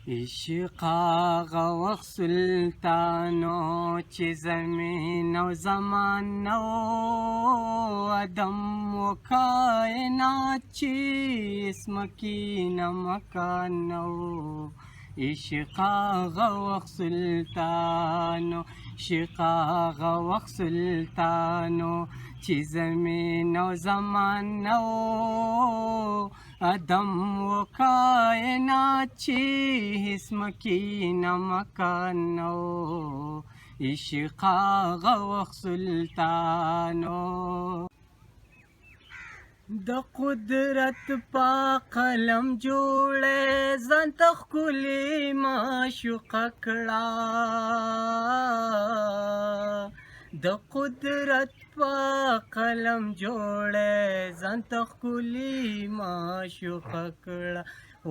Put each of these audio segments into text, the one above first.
عشق هغه وخت سلطانو چې زمین او زمان نه و ادم و کائنات چې اسمکي نه مکان نه و عشق هغه وخت سلطانو عشق هغه وخت سلطانو چې زمین او زمان نه و ادم و کائنات چې اسمکي نه مکان نه و عشق هغه وخت سلطانو د قدرت په قلم جوړه ځان ته ښکلې معشوقه کړه د قدرت په قلم جوړه ځان ته ښکلې معشوقه کړه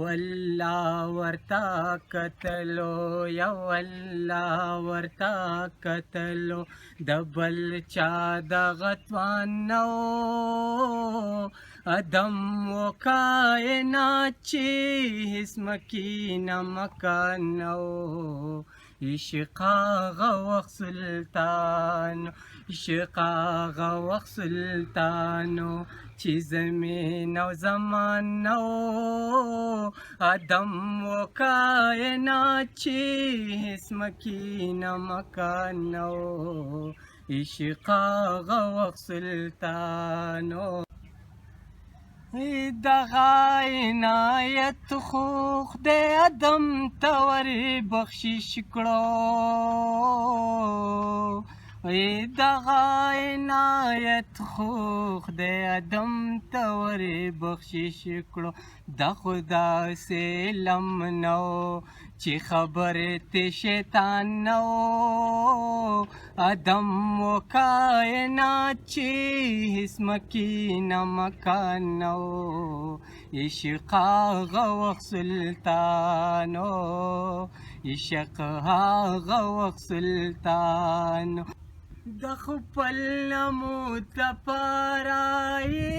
والله ورته کتلو یا والله ورته کتلو د بل چا دغه توان نه و ادم و کائنات چې اسمکي نه مکان نه و عشق هغه وخت سلطانو عشق هغه وخت سلطانو چې زمین او زمان نه و ادم و کائنات چې اسمکي نه مکان نه و عشق هغه وخت سلطانو دغه عنایت خو خدای ادم ته ور بخشش کړو دغه عنایت خو خدای ادم ته ور بخشش کړو د خدا سے علم نو چې خبرې ته شیطان نو ادم و کائنات چې اسمکي نه مکان نو عشق هغه وخت سلطانو عشق هغه وخت سلطانو د خپل نمو دپاره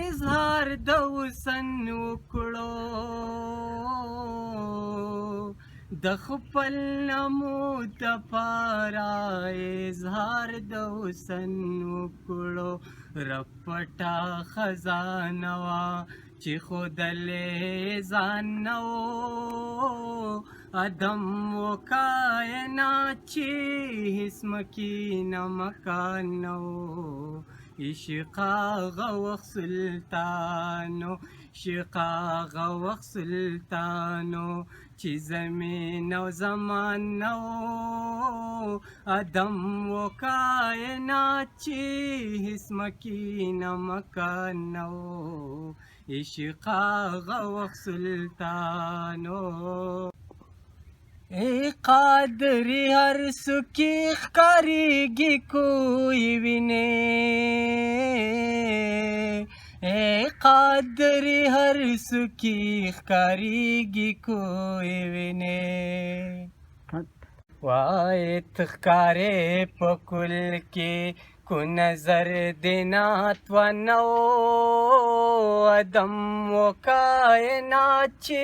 اظهار د حسن وکړو د خپل نمو دپاره اظهار د حسن وکړو رب پټه خزانه وه چې ښودلې ځان نه و ادم و کائنات چې اسمکي نه مکان نه و عشق هغه وخت سلطانو عشق هغه وخت سلطانو چې زمین او زمان نه و ادم و کائنات چې اسمکي نه مکان نه و عشق هغه وخت سلطانو ای قادری هر سکی ښکاریږي کوی وینې ای قادری هر سکی ښکاریږي کوی وینې وای ته ښکارې په کل کې کو نظر دینات و نو ادم و کائنات چې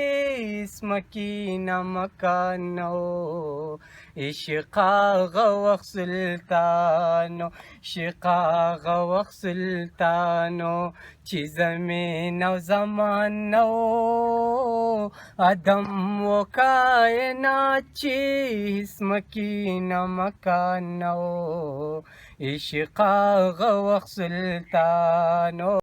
اسمکي نه مکان نه و عشق هغه وخت سلطانو عشق هغه وخت سلطانو چې زمین او زمان نه و ادم و کائنات چې اسمکي نه مکان نه و عشق هغه وخت سلطانو